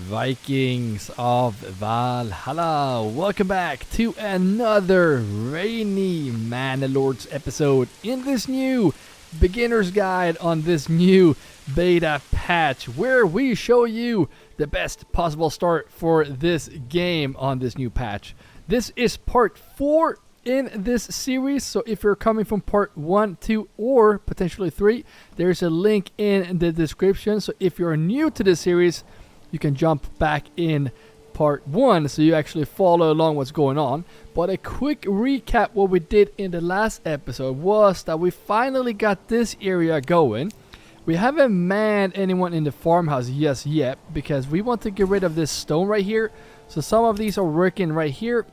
Vikings of Valhalla, welcome back to another rainy Manor Lords episode in this new beginner's guide on this new beta patch, where we show you the best possible start for this game on this new patch. This is part 4 in this series, so if you're coming from part 1, 2 or potentially 3, there's a link in the description. So if you're new to this series, you can jump back in part 1 so you actually follow along what's going on. But a quick recap, what we did in the last episode was that we finally got this area going. We haven't manned anyone in the farmhouse just yet because we want to get rid of this stone right here. So some of these are working right here,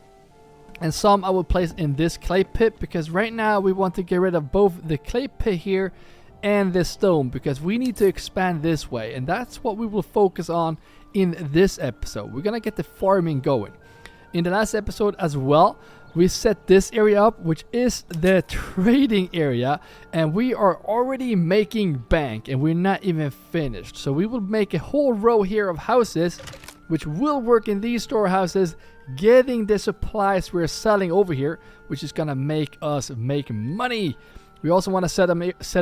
and some I will place in this clay pit, because right now we want to get rid of both the clay pit here and this stone, because we need to expand this way, and that's what we will focus on in this episode. We're gonna get the farming going. In the last episode as well, we set this area up, which is the trading area, and we are already making bank, and we're not even finished. So we will make a whole row here of houses which will work in these storehouses, getting the supplies we're selling over here, which is gonna make us make money. We also want to set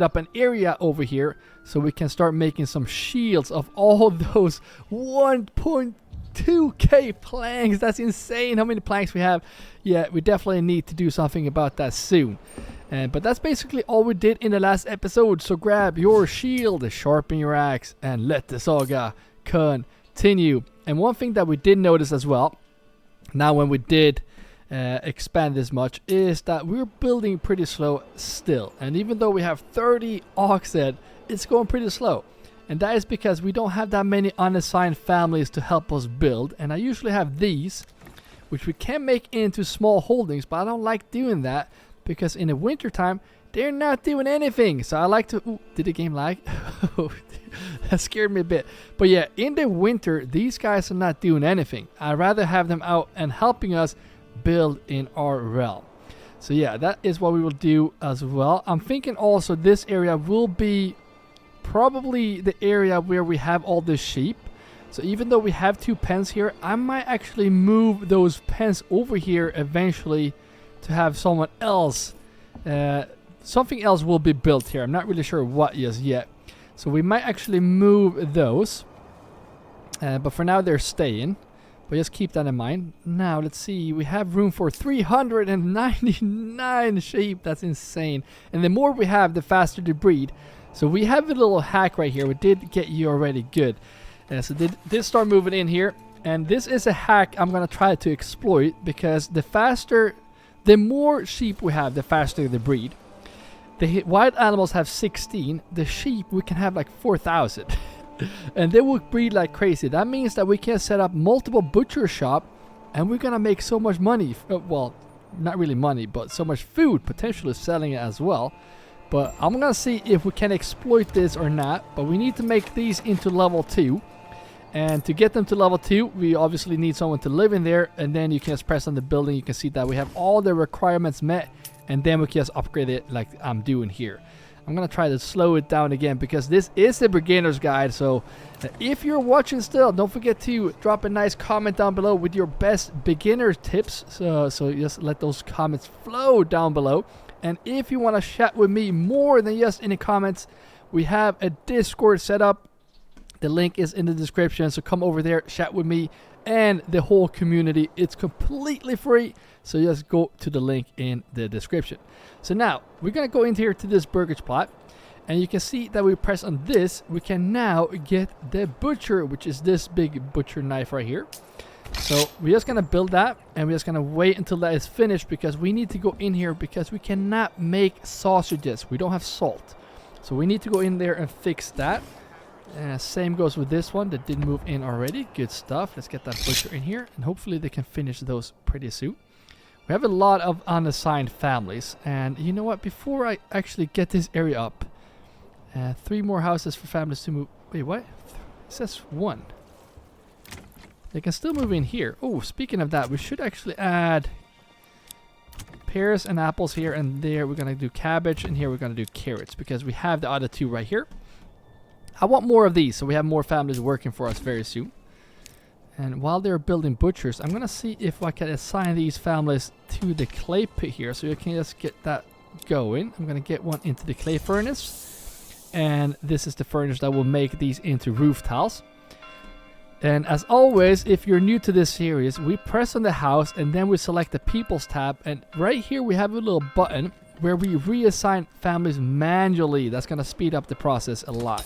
up an area over here so we can start making some shields of all those 1.2k planks. That's insane how many planks we have. Yeah, we definitely need to do something about that soon. But that's basically all we did in the last episode. So grab your shield, sharpen your axe, and let the saga continue. And one thing that we did notice as well, now when we did expand this much, is that we're building pretty slow still. And even though we have 30 oxen, it's going pretty slow. And that is because we don't have that many unassigned families to help us build. And I usually have these, which we can make into small holdings, but I don't like doing that because in the winter time they're not doing anything. So I like to... Ooh, did the game lag? That scared me a bit. But yeah, in the winter these guys are not doing anything. I'd rather have them out and helping us build in our realm. So yeah, that is what we will do as well. I'm thinking also this area will be probably the area where we have all the sheep. So even though we have 2 pens here, I might actually move those pens over here eventually to have someone else. Something else will be built here. I'm not really sure what just yet. So we might actually move those. But for now they're staying. But just keep that in mind. Now let's see, we have room for 399 sheep. That's insane. And the more we have, the faster they breed. So we have a little hack right here. We did get you already good. So did start moving in here. And this is a hack I'm going to try to exploit, because the more sheep we have, the faster they breed. The wild animals have 16. The sheep, we can have like 4,000. And they will breed like crazy. That means that we can set up multiple butcher shop, and we're gonna make so much money. Well, not really money, but so much food, potentially selling it as well. But I'm gonna see if we can exploit this or not. But we need to make these into level 2. And to get them to level 2, we obviously need someone to live in there. And then you can just press on the building. You can see that we have all the requirements met. And then we can just upgrade it like I'm doing here. I'm gonna try to slow it down again, because this is a beginner's guide. So if you're watching still, don't forget to drop a nice comment down below with your best beginner tips. So just let those comments flow down below. And if you want to chat with me more than just in the comments, we have a Discord set up. The link is in the description, so come over there, chat with me and the whole community. It's completely free, so just go to the link in the description. So now we're gonna go into here to this burger plot, and you can see that we press on this, we can now get the butcher, which is this big butcher knife right here. So we're just gonna build that, and we're just gonna wait until that is finished, because we need to go in here, because we cannot make sausages. We don't have salt, so we need to go in there and fix that. Same goes with this one that didn't move in already. Good stuff. Let's get that butcher in here, and hopefully they can finish those pretty soon. We have a lot of unassigned families, and you know what, before I actually get this area up, 3 more houses for families to move. Wait, what? It says 1. They can still move in here. Oh, speaking of that, we should actually add pears and apples here and there. We're gonna do cabbage, and here we're gonna do carrots, because we have the other 2 right here. I want more of these, so we have more families working for us very soon. And while they're building butchers, I'm gonna see if I can assign these families to the clay pit here, so you can just get that going. I'm gonna get one into the clay furnace, and this is the furnace that will make these into roof tiles. And as always, if you're new to this series, we press on the house and then we select the People's tab, and right here we have a little button where we reassign families manually. That's gonna speed up the process a lot.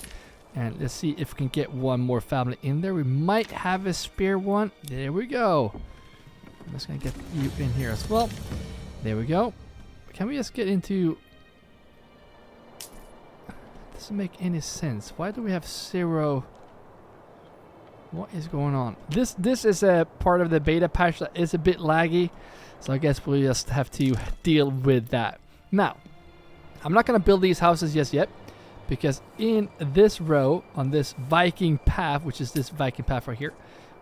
And let's see if we can get one more family in there. We might have a spare one. There we go. I'm just gonna get you in here as well. There we go. Can we just get into... Doesn't make any sense. Why do we have 0? What is going on? This is a part of the beta patch that is a bit laggy. So I guess we'll just have to deal with that. Now, I'm not gonna build these houses just yet, because in this row on this Viking path, which is this Viking path right here,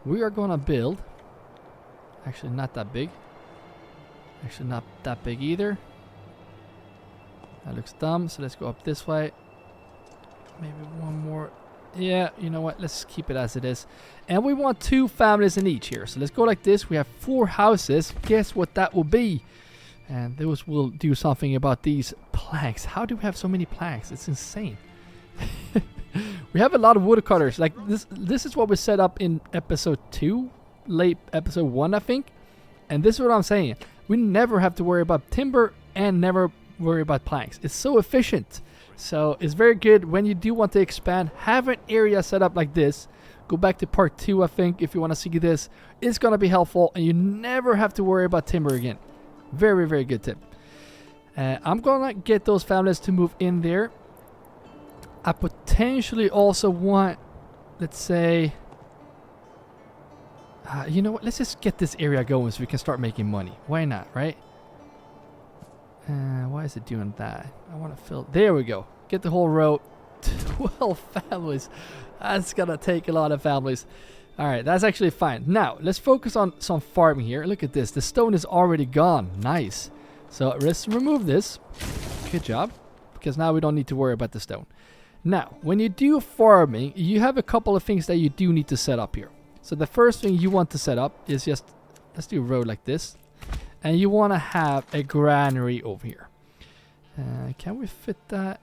we are gonna build, actually not that big, actually not that big either. That looks dumb, so let's go up this way. Maybe one more. Yeah, you know what, let's keep it as it is. And we want 2 families in each here, so let's go like this. We have 4 houses. Guess what that will be? And those will do something about these planks. How do we have so many planks? It's insane. We have a lot of woodcutters. Like this is what we set up in episode 2, late episode 1, I think. And this is what I'm saying. We never have to worry about timber and never worry about planks. It's so efficient. So it's very good when you do want to expand. Have an area set up like this. Go back to part 2, I think, if you want to see this. It's going to be helpful, and you never have to worry about timber again. Very, very good tip. I'm gonna get those families to move in there. I potentially also want, let's say, you know what? Let's just get this area going so we can start making money. Why not, right? Why is it doing that? I want to fill. There we go. Get the whole row. 12 families. That's gonna take a lot of families. All right, that's actually fine. Now, let's focus on some farming here. Look at this. The stone is already gone. Nice. So let's remove this. Good job. Because now we don't need to worry about the stone. Now, when you do farming, you have a couple of things that you do need to set up here. So the first thing you want to set up is just, let's do a row like this. And you want to have a granary over here. Can we fit that?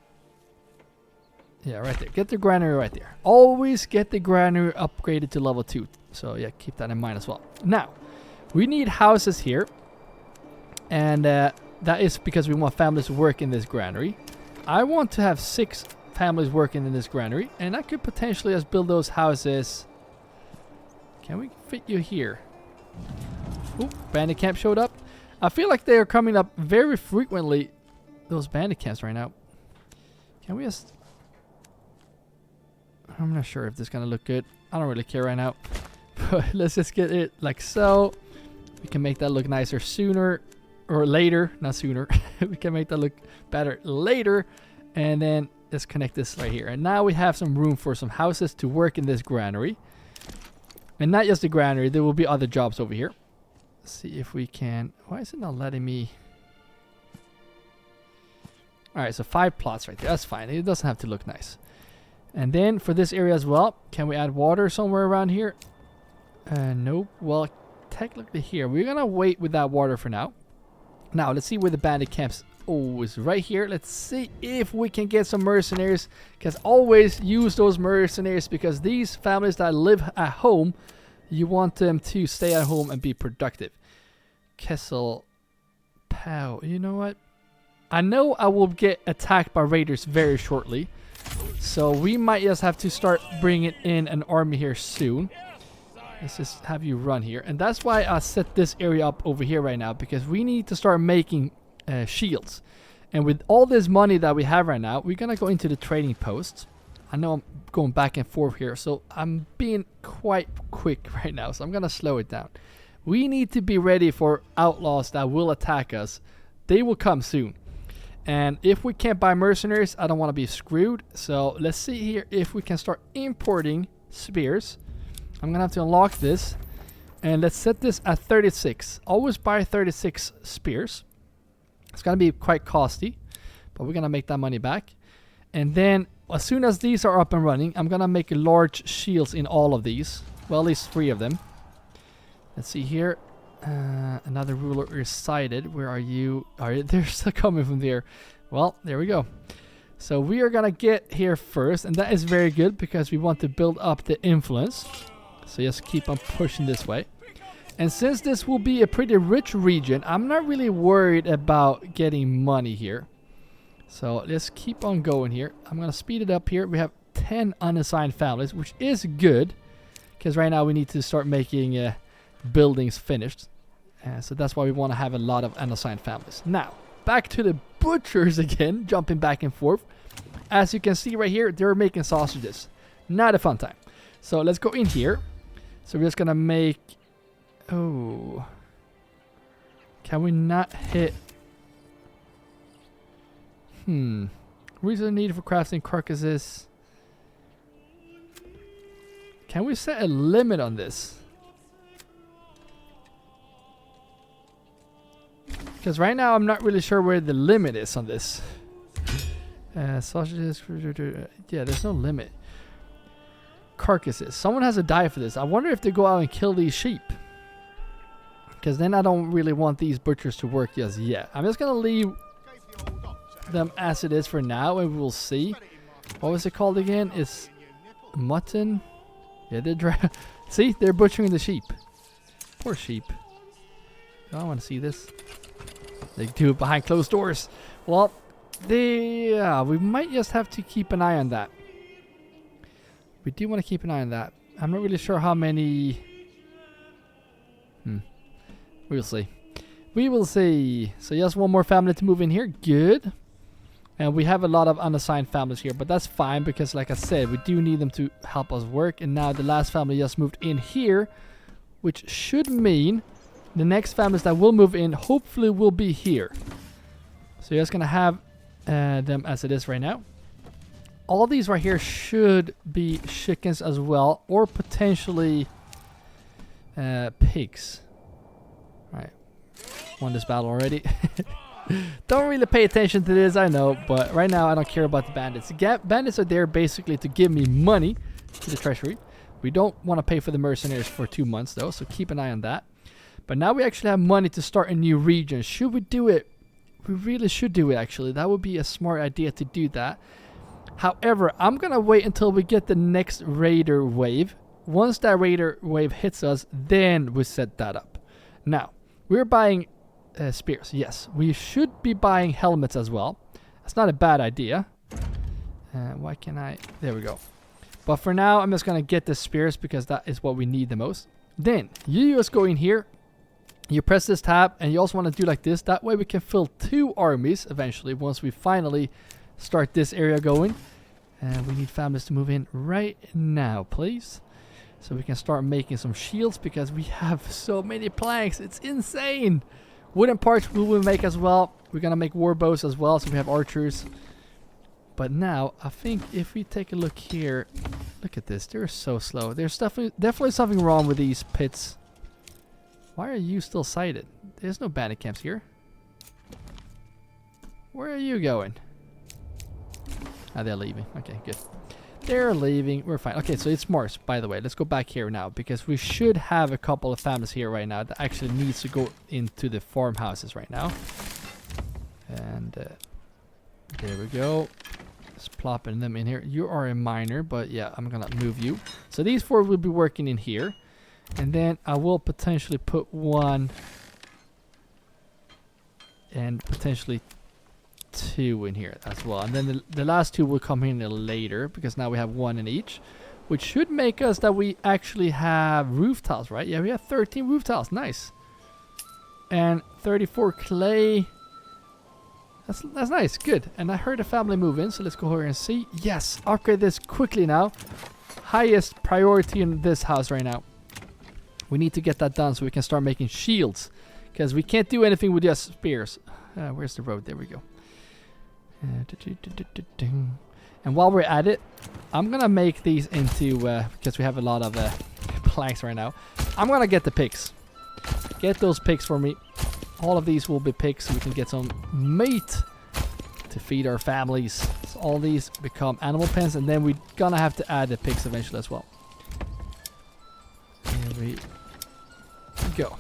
Yeah, right there. Get the granary right there. Always get the granary upgraded to level 2. So yeah, keep that in mind as well. Now, we need houses here. And that is because we want families to work in this granary. I want to have 6 families working in this granary. And I could potentially just build those houses. Can we fit you here? Oop, bandit camp showed up. I feel like they are coming up very frequently. Those bandit camps right now. Can we just... I'm not sure if this is going to look good. I don't really care right now. But let's just get it like so. We can make that look nicer sooner or later. Not sooner. We can make that look better later. And then let's connect this right here. And now we have some room for some houses to work in this granary. And not just the granary. There will be other jobs over here. Let's see if we can... Why is it not letting me... Alright, so 5 plots right there. That's fine. It doesn't have to look nice. And then for this area as well, can we add water somewhere around here? Nope. Well, technically here. We're going to wait with that water for now. Now, let's see where the bandit camps. Oh, it's right here. Let's see if we can get some mercenaries. Because always use those mercenaries, because these families that live at home, you want them to stay at home and be productive. Kessel. Pow. You know what? I know I will get attacked by raiders very shortly. So we might just have to start bringing in an army here soon. Let's just have you run here. And that's why I set this area up over here right now. Because we need to start making shields. And with all this money that we have right now, we're going to go into the trading posts. I know I'm going back and forth here. So I'm being quite quick right now. So I'm going to slow it down. We need to be ready for outlaws that will attack us. They will come soon. And if we can't buy mercenaries, I don't want to be screwed. So let's see here if we can start importing spears. I'm going to have to unlock this. And let's set this at 36. Always buy 36 spears. It's going to be quite costly, but we're going to make that money back. And then as soon as these are up and running, I'm going to make large shields in all of these. Well, at least 3 of them. Let's see here. Another ruler is sighted. Where are you? They're still coming from there. Well, there we go. So we are gonna get here first, and that is very good because we want to build up the influence. So just keep on pushing this way. And since this will be a pretty rich region, I'm not really worried about getting money here. So let's keep on going here. I'm gonna speed it up here. We have 10 unassigned families, which is good because right now we need to start making buildings finished. So that's why we want to have a lot of unassigned families. Now, back to the butchers again, jumping back and forth. As you can see right here, they're making sausages. Not a fun time. So let's go in here. So we're just gonna make... Oh. Can we not hit... Reason needed for crafting carcasses. Can we set a limit on this? Because right now I'm not really sure where the limit is on this. Sausages. Yeah, there's no limit. Carcasses. Someone has to die for this. I wonder if they go out and kill these sheep. Because then I don't really want these butchers to work just yet. I'm just going to leave them as it is for now, and we'll see. What was it called again? It's mutton. Yeah, they're see, they're butchering the sheep. Poor sheep. I don't want to see this. They do it behind closed doors. Well, we might just have to keep an eye on that. We do want to keep an eye on that. I'm not really sure how many... We'll see. We will see. So just one more family to move in here. Good. And we have a lot of unassigned families here, but that's fine because, like I said, we do need them to help us work. And now the last family just moved in here, which should mean the next families that will move in hopefully will be here. So you're just gonna have them as it is right now. All these right here should be chickens as well, or potentially pigs. Right, won this battle already. Don't really pay attention to this, I know, but right now I don't care about the bandits. Bandits are there basically to give me money to the treasury. We don't want to pay for the mercenaries for 2 months though, so keep an eye on that. But now we actually have money to start a new region. Should we do it? We really should do it actually. That would be a smart idea to do that. However, I'm gonna wait until we get the next raider wave. Once that raider wave hits us, then we set that up. Now, we're buying spears. Yes, we should be buying helmets as well. That's not a bad idea. Why can I... There we go. But for now, I'm just gonna get the spears because that is what we need the most. Then, you just go in here. You press this tab, and you also want to do like this. That way we can fill 2 armies eventually once we finally start this area going. And we need families to move in right now, please. So we can start making some shields because we have so many planks. It's insane. Wooden parts we will make as well. We're going to make war bows as well, so we have archers. But now, I think if we take a look here, look at this. They're so slow. There's definitely something wrong with these pits. Why are you still sighted? There's no bandit camps here. Where are you going? Ah, they're leaving. Okay, good. They're leaving. We're fine. Okay, so it's Mars, by the way. Let's go back here now because we should have a couple of families here right now that actually needs to go into the farmhouses right now. And there we go. Just plopping them in here. You are a miner, but yeah, I'm gonna move you. So these 4 will be working in here. And then I will potentially put 1 and potentially 2 in here as well. And then the last 2 will come in later because now we have 1 in each, which should make us that we actually have roof tiles, right? Yeah, we have 13 roof tiles. Nice. And 34 clay. That's nice. Good. And I heard a family move in, so let's go over and see. Yes, upgrade this quickly now. Highest priority in this house right now. We need to get that done so we can start making shields. Because we can't do anything with just spears. Where's the road? There we go. And while we're at it, I'm going to make these into... because we have a lot of planks right now. I'm going to get the pigs. Get those pigs for me. All of these will be pigs so we can get some meat to feed our families. So all these become animal pens. And then we're going to have to add the pigs eventually as well. There we go.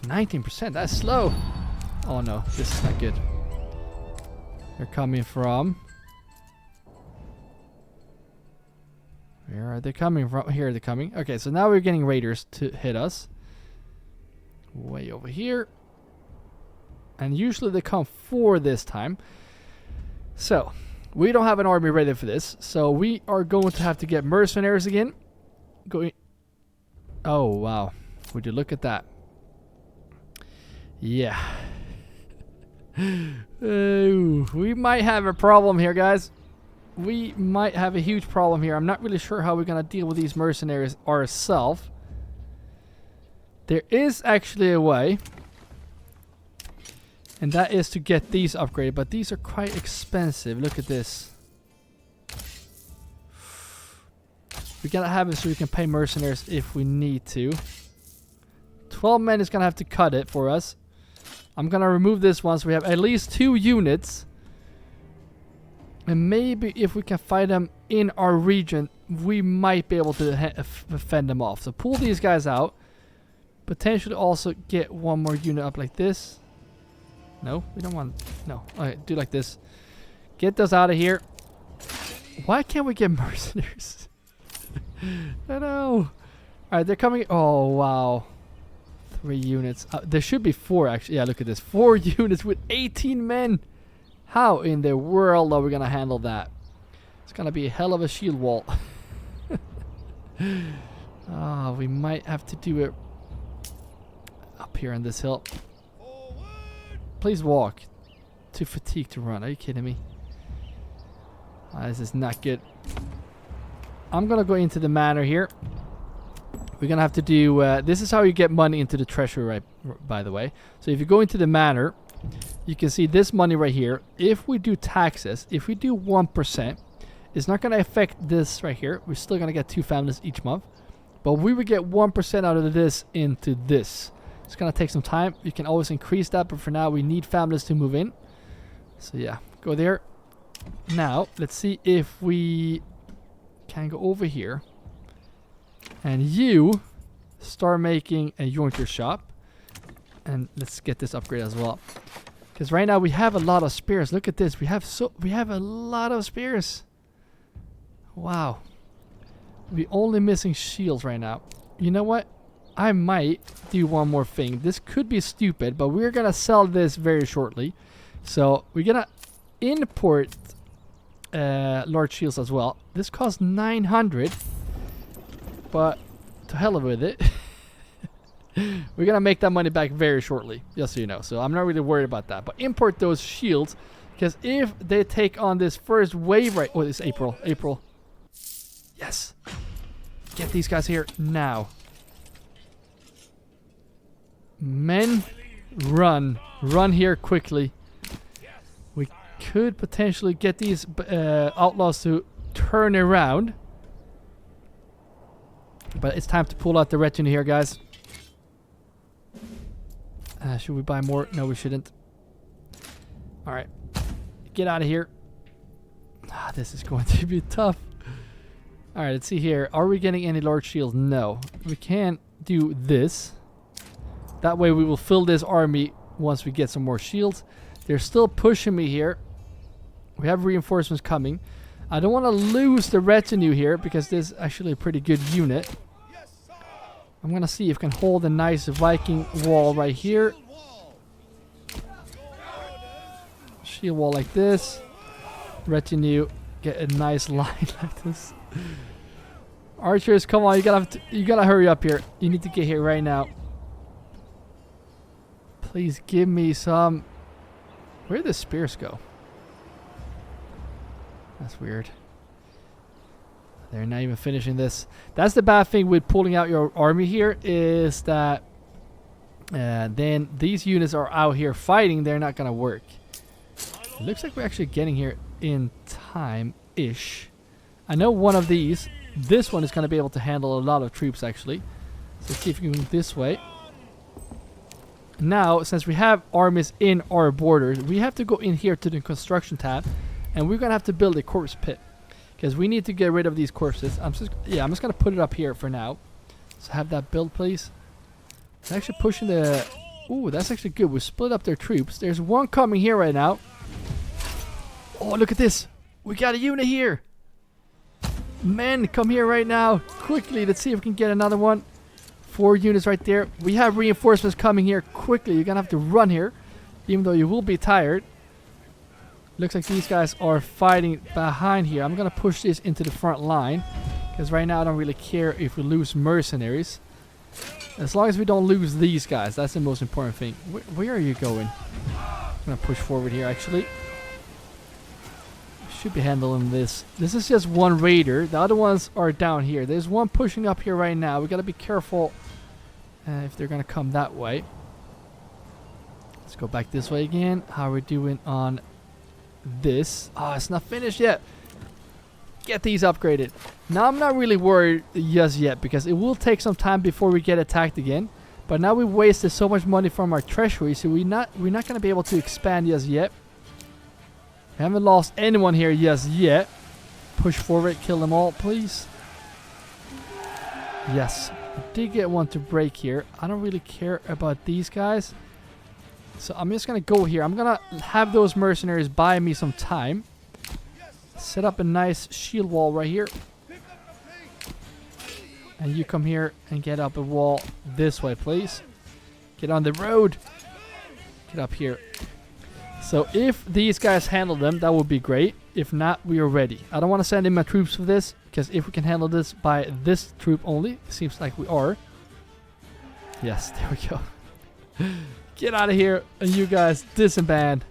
19%, that's slow. Oh no, this is not good. They're coming from... Where are they coming from? Here they're coming. Okay, so now we're getting raiders to hit us. Way over here. And usually they come 4 this time. So, we don't have an army ready for this. So we are going to have to get mercenaries again. Going. Oh, wow. Would you look at that? Yeah. We might have a problem here, guys. We might have a huge problem here. I'm not really sure how we're going to deal with these mercenaries ourselves. There is actually a way. And that is to get these upgraded. But these are quite expensive. Look at this. We gotta have it so we can pay mercenaries if we need to. 12 men is gonna have to cut it for us. I'm gonna remove this one so we have at least 2 units. And maybe if we can fight them in our region, we might be able to fend them off. So pull these guys out. Potentially also get one more unit up like this. No, we don't want... No. Alright, do like this. Get those out of here. Why can't we get mercenaries? I know. Alright, they're coming... Oh, wow. 3 units. There should be 4, actually. Yeah, look at this. 4 units with 18 men. How in the world are we going to handle that? It's going to be a hell of a shield wall. We might have to do it up here on this hill. Please walk. Too fatigued to run. Are you kidding me? This is not good. I'm going to go into the manor here. We're going to have to do... this is how you get money into the treasury, right, by the way. So if you go into the manor, you can see this money right here. If we do taxes, if we do 1%, it's not going to affect this right here. We're still going to get 2 families each month. But we will get 1% out of this into this. It's going to take some time. You can always increase that, but for now we need families to move in. So yeah, go there. Now, let's see if we can go over here. And you start making a jointer shop. And let's get this upgrade as well. Because right now we have a lot of spears. Look at this. We have a lot of spears. Wow. We're only missing shields right now. You know what? I might do one more thing. This could be stupid, but we're gonna sell this very shortly. So we're gonna import large shields as well. This costs 900, but to hell with it. We're gonna make that money back very shortly, just so you know. So I'm not really worried about that. But import those shields, because if they take on this first wave right... Oh, it's April. April. Yes. Get these guys here now. Men, run. Run here quickly. We could potentially get these outlaws to turn around. But it's time to pull out the retinue here, guys. Should we buy more? No, we shouldn't. Alright. Get out of here. This is going to be tough. Alright, let's see here. Are we getting any large shields? No. We can't do this. That way we will fill this army once we get some more shields. They're still pushing me here. We have reinforcements coming. I don't want to lose the retinue here because this is actually a pretty good unit. I'm going to see if I can hold a nice Viking wall right here. Shield wall like this. Retinue, get a nice line like this. Archers, come on, you gotta hurry up here. You need to get here right now. Please give me some... Where did the spears go? That's weird. They're not even finishing this. That's the bad thing with pulling out your army here, is that then these units are out here fighting. They're not gonna work. It looks like we're actually getting here in time-ish. I know one of these, this one is gonna be able to handle a lot of troops actually. So let's see if we can move this way. Now, since we have armies in our borders, we have to go in here to the construction tab, and we're gonna have to build a corpse pit because we need to get rid of these corpses. I'm just gonna put it up here for now. So have that built, please. They're actually pushing the... Ooh, that's actually good. We split up their troops. There's one coming here right now. Oh, look at this. We got a unit here. Men, come here right now. Quickly, let's see if we can get another one. 4 units right there. We have reinforcements coming here quickly. You're going to have to run here, even though you will be tired. Looks like these guys are fighting behind here. I'm going to push this into the front line, because right now I don't really care if we lose mercenaries. As long as we don't lose these guys, that's the most important thing. Where are you going? I'm going to push forward here, actually. Should be handling this. This is just one raider. The other ones are down here. There's one pushing up here right now. We got to be careful if they're going to come that way. Let's go back this way again. How are we doing on this? Oh, it's not finished yet. Get these upgraded. Now I'm not really worried just yet, because it will take some time before we get attacked again. But now we wasted so much money from our treasury, so we're not going to be able to expand just yet. We haven't lost anyone here just yet. Push forward, kill them all, please. Yes, we did get one to break here. I don't really care about these guys, so I'm just gonna go here. I'm gonna have those mercenaries buy me some time. Set up a nice shield wall right here. And you come here and get up a wall this way, please. Get on the road. Get up here. So if these guys handle them, that would be great. If not, we are ready. I don't want to send in my troops for this, because if we can handle this by this troop only, it seems like we are. Yes, there we go. Get out of here, and you guys disband.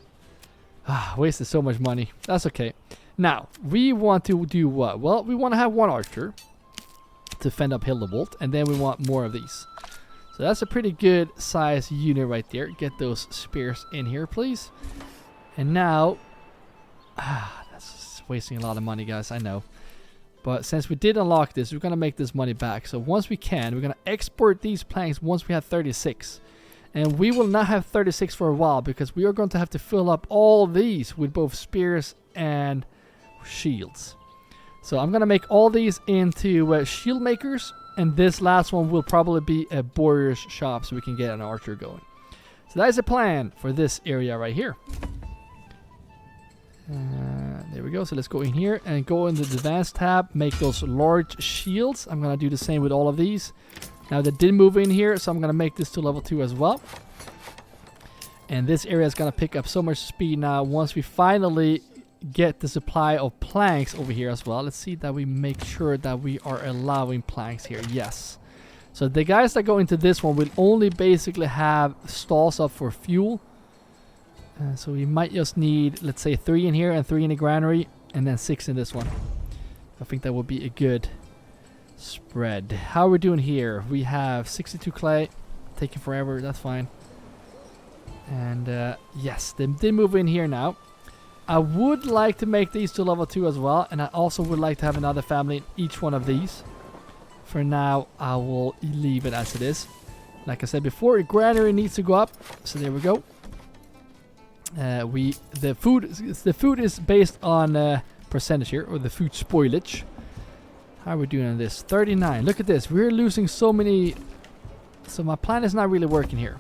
Wasted so much money. That's okay. Now, we want to do what? Well, we want to have one archer to fend up Hildebolt, and then we want more of these. So that's a pretty good size unit right there. Get those spears in here, please. And now, that's wasting a lot of money, guys, I know. But since we did unlock this, we're going to make this money back. So once we can, we're going to export these planks once we have 36. And we will not have 36 for a while, because we are going to have to fill up all these with both spears and shields. So I'm going to make all these into shield makers. And this last one will probably be a warrior's shop, so we can get an archer going. So that is the plan for this area right here. There we go. So let's go in here and go in the advanced tab. Make those large shields. I'm going to do the same with all of these. Now they did move in here, so I'm going to make this to level 2 as well. And this area is going to pick up so much speed now once we finally get the supply of planks over here as well. Let's see that we make sure that we are allowing planks here. Yes. So the guys that go into this one will only basically have stalls up for fuel. So we might just need, let's say, 3 in here and 3 in the granary, and then 6 in this one. I think that would be a good spread. How are we doing here? We have 62 clay. Taking forever. That's fine. And yes, they did move in here now. I would like to make these to level 2 as well, and I also would like to have another family in each one of these. For now, I will leave it as it is. Like I said before, granary needs to go up, so there we go. The food is based on percentage here, or the food spoilage. How are we doing on this? 39. Look at this. We're losing so many. So my plan is not really working here.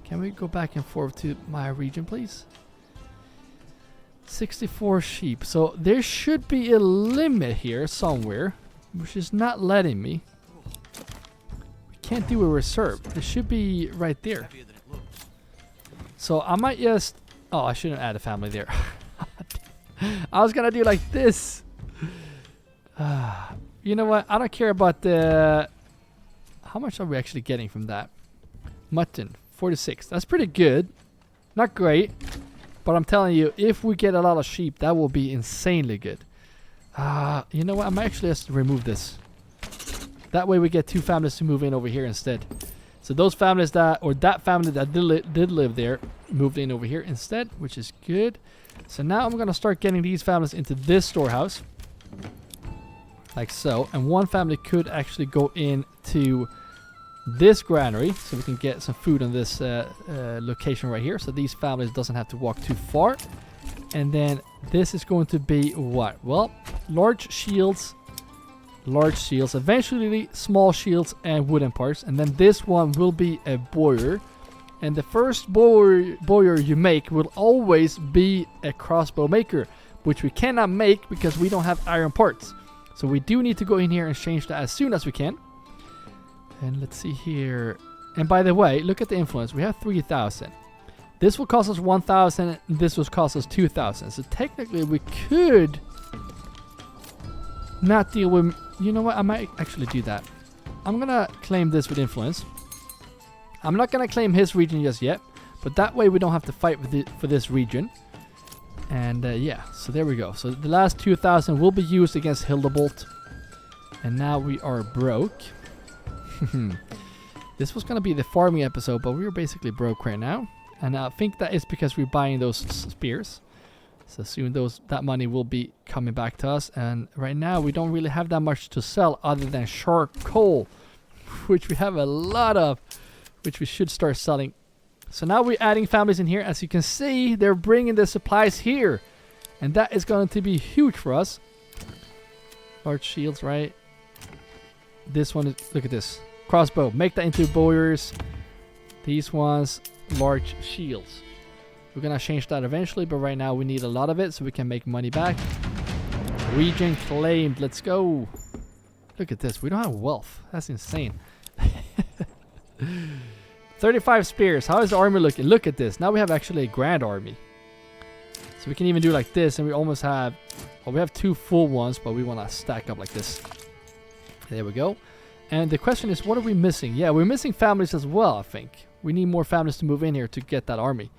Can we go back and forth to my region, please? 64 sheep. So there should be a limit here somewhere, which is not letting me. We can't do a reserve. It should be right there. So I might just... Oh, I shouldn't add a family there. I was gonna do like this. You know what? I don't care about the... How much are we actually getting from that? Mutton, 46. That's pretty good. Not great. But I'm telling you, if we get a lot of sheep, that will be insanely good. You know what? I might actually just remove this. That way we get 2 families to move in over here instead. So those families that, or that family that did live there, moved in over here instead, which is good. So now I'm going to start getting these families into this storehouse. Like so. And one family could actually go into this granary, so we can get some food on this location right here, so these families doesn't have to walk too far. And then this is going to be what? Well, large shields, large shields, eventually small shields and wooden parts, and then this one will be a boiler. And the first boiler you make will always be a crossbow maker, which we cannot make because we don't have iron parts. So we do need to go in here and change that as soon as we can. And let's see here. And by the way, look at the influence. We have 3,000. This will cost us 1,000. This will cost us 2,000. So technically we could not deal with... You know what? I might actually do that. I'm going to claim this with influence. I'm not going to claim his region just yet. But that way we don't have to fight with for this region. And yeah, so there we go. So the last 2,000 will be used against Hildeboldt. And now we are broke. This was going to be the farming episode, but we're basically broke right now. And I think that is because we're buying those spears. So soon that money will be coming back to us. And right now we don't really have that much to sell other than charcoal, which we have a lot of, which we should start selling. So now we're adding families in here. As you can see, they're bringing the supplies here. And that is going to be huge for us. Large shields, right? This one is, look at this. Crossbow. Make that into boilers. These ones, large shields. We're going to change that eventually, but right now we need a lot of it so we can make money back. Region claimed. Let's go. Look at this. We don't have wealth. That's insane. 35 spears. How is the army looking? Look at this. Now we have actually a grand army. So we can even do like this, and we almost have... Well, we have 2 full ones, but we want to stack up like this. There we go. And the question is, what are we missing? Yeah, we're missing families as well, I think. We need more families to move in here to get that army.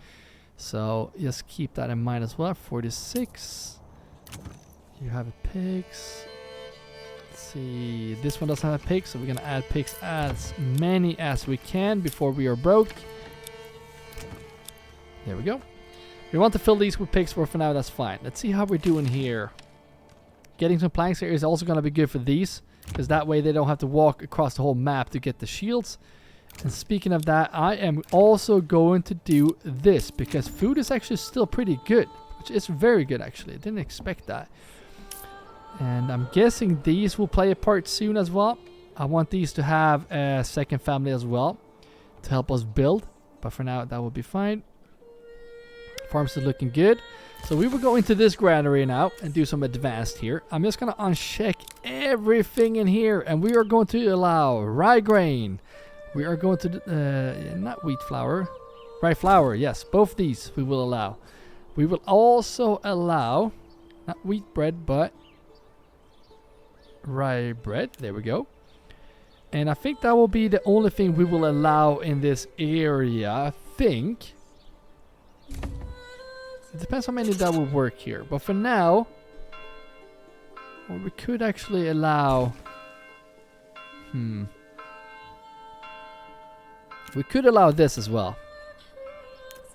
So just keep that in mind as well. 46. You have pigs. Let's see. This one doesn't have pigs, so we're going to add pigs as many as we can before we are broke. There we go. We want to fill these with pigs, but for now that's fine. Let's see how we're doing here. Getting some planks here is also going to be good for these, because that way they don't have to walk across the whole map to get the shields. And speaking of that, I am also going to do this, because food is actually still pretty good, which is very good actually. I didn't expect that. And I'm guessing these will play a part soon as well. I want these to have a second family as well to help us build, but for now that will be fine. Farms is looking good. So we will go into this granary now and do some advanced here. I'm just going to uncheck everything in here, and we are going to allow rye grain. We are going to, not wheat flour, rye flour. Yes, both these we will allow. We will also allow, not wheat bread, but rye bread. There we go. And I think that will be the only thing we will allow in this area, I think. It depends how many that will work here. But for now, well, we could actually allow... We could allow this as well.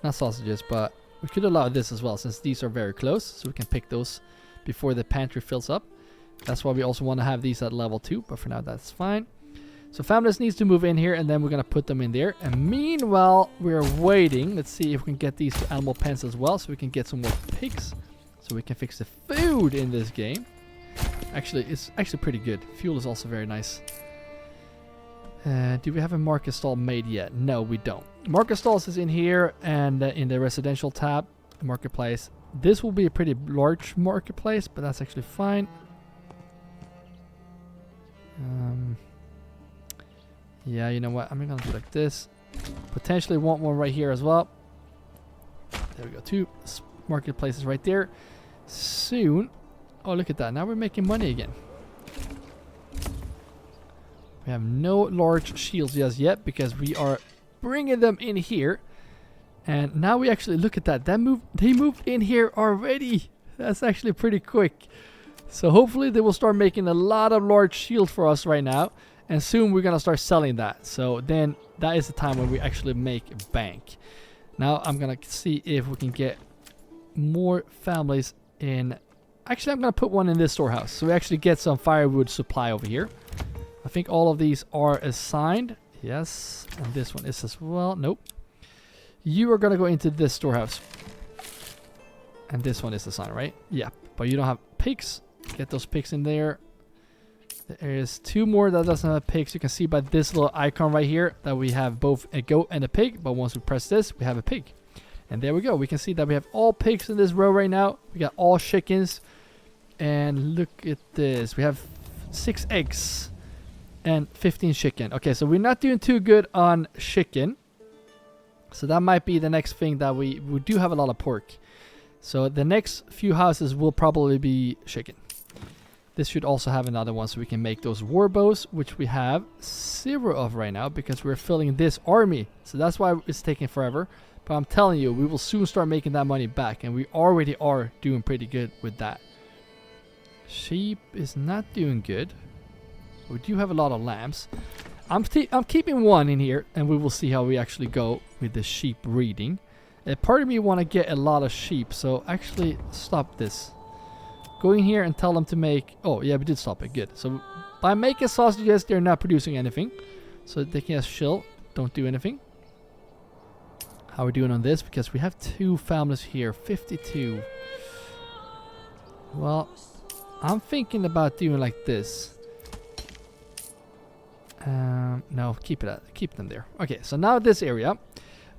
Not sausages, but we could allow this as well, since these are very close. So we can pick those before the pantry fills up. That's why we also want to have these at level 2. But for now, that's fine. So families needs to move in here, and then we're going to put them in there. And meanwhile, we're waiting. Let's see if we can get these to animal pens as well, so we can get some more pigs. So we can fix the food in this game. Actually, it's actually pretty good. Fuel is also very nice. Do we have a market stall made yet? No, we don't. Market stalls is in here, and in the residential tab, marketplace. This will be a pretty large marketplace, but that's actually fine. Yeah, you know what? I'm going to do like this. Potentially want one right here as well. There we go. 2 marketplaces right there. Soon. Oh, look at that. Now we're making money again. We have no large shields just yet because we are bringing them in here. And now we actually, look at that. They moved in here already. That's actually pretty quick. So hopefully they will start making a lot of large shields for us right now. And soon we're going to start selling that. So then that is the time when we actually make bank. Now I'm going to see if we can get more families in. Actually, I'm going to put one in this storehouse. So we actually get some firewood supply over here. I think all of these are assigned. Yes. And this one is as well. Nope. You are going to go into this storehouse. And this one is assigned, right? Yeah. But you don't have pigs. Get those pigs in there. There is 2 more that doesn't have pigs. You can see by this little icon right here that we have both a goat and a pig. But once we press this, we have a pig. And there we go. We can see that we have all pigs in this row right now. We got all chickens. And look at this. We have 6 eggs and 15 chicken. Okay, so we're not doing too good on chicken. So that might be the next thing that we do have a lot of pork. So the next few houses will probably be chicken. This should also have another one so we can make those war bows, which we have 0 of right now because we're filling this army. So that's why it's taking forever. But I'm telling you, we will soon start making that money back. And we already are doing pretty good with that. Sheep is not doing good. We do have a lot of lambs. I'm keeping 1 in here. And we will see how we actually go with the sheep breeding. Part of me want to get a lot of sheep. So actually stop this. Go in here and tell them to make... Oh, yeah, we did stop it. Good. So by making sausages, they're not producing anything. So they can just chill. Don't do anything. How are we doing on this? Because we have 2 families here. 52. Well, I'm thinking about doing like this. No, keep them there. Okay, so now this area.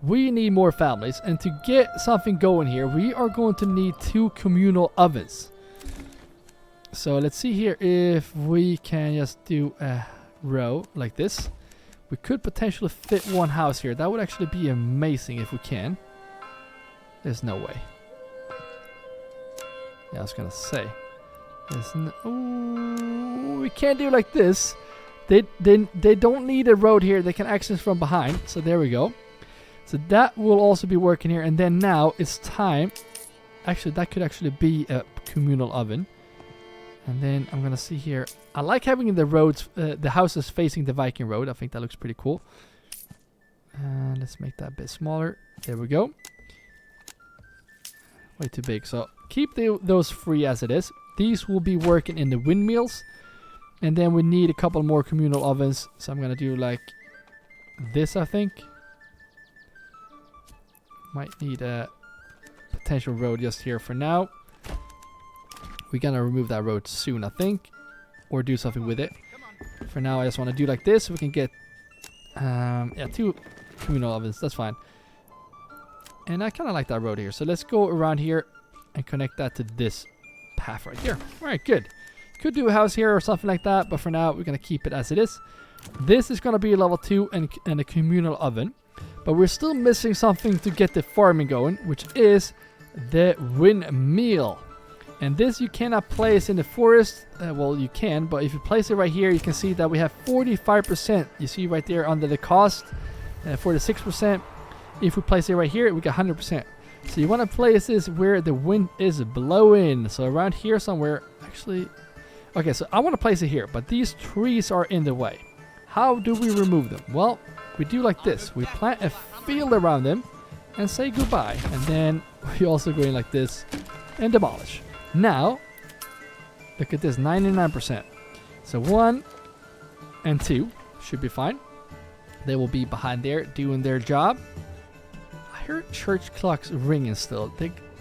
We need more families. And to get something going here, we are going to need 2 communal ovens. So let's see here if we can just do a row like this. We could potentially fit 1 house here. That would actually be amazing if we can. There's no way. Yeah, I was gonna say. Ooh, we can't do it like this. They don't need a road here. They can access from behind. So there we go. So that will also be working here. And then now it's time. Actually, that could actually be a communal oven. And then I'm gonna see here. I like having the roads, the houses facing the Viking road. I think that looks pretty cool. And let's make that a bit smaller. There we go. Way too big. So keep those 3 as it is. These will be working in the windmills. And then we need a couple more communal ovens. So I'm gonna do like this, I think. Might need a potential road just here for now. We're gonna remove that road soon, I think. Or do something with it. For now, I just want to do like this. So we can get, yeah, 2 communal ovens. That's fine. And I kind of like that road here. So let's go around here and connect that to this path right here. All right, good. Could do a house here or something like that. But for now, we're going to keep it as it is. This is going to be level 2 and a communal oven. But we're still missing something to get the farming going, which is the windmill. And this you cannot place in the forest. Well, you can, but if you place it right here, you can see that we have 45%. You see right there under the cost, 46%. If we place it right here, we got 100%. So you want to place this where the wind is blowing. So around here somewhere, actually. Okay, so I want to place it here, but these trees are in the way. How do we remove them? Well, we do like this. We plant a field around them and say goodbye. And then we also go in like this and demolish. Now, look at this, 99%. So 1 and 2 should be fine. They will be behind there doing their job. I heard church clocks ringing still.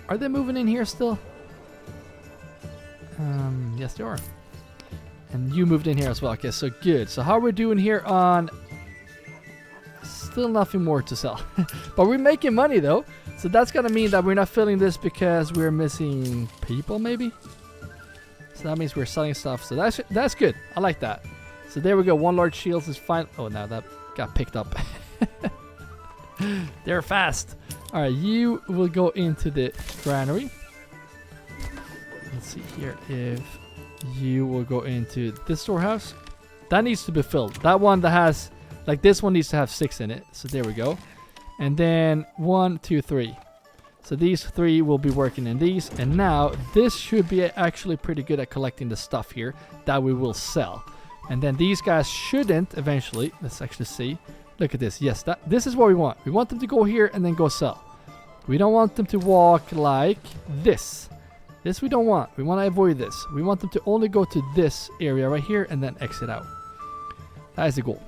Are they moving in here still? Yes, they are. And you moved in here as well. Okay, so good. So how are we doing here on... Still nothing more to sell. But we're making money though. So that's going to mean that we're not filling this because we're missing people maybe. So that means we're selling stuff. So that's good. I like that. So there we go. 1 large shield is fine. Oh, now that got picked up. They're fast. All right, you will go into the granary. Let's see here if you will go into this storehouse. That needs to be filled. That one that has, like this one needs to have 6 in it. So there we go. And then 1, 2, 3. So these 3 will be working in these. And now this should be actually pretty good at collecting the stuff here that we will sell. And then these guys shouldn't eventually. Let's actually see. Look at this. Yes, this is what we want. We want them to go here and then go sell. We don't want them to walk like this. This we don't want. We want to avoid this. We want them to only go to this area right here and then exit out. That is the goal.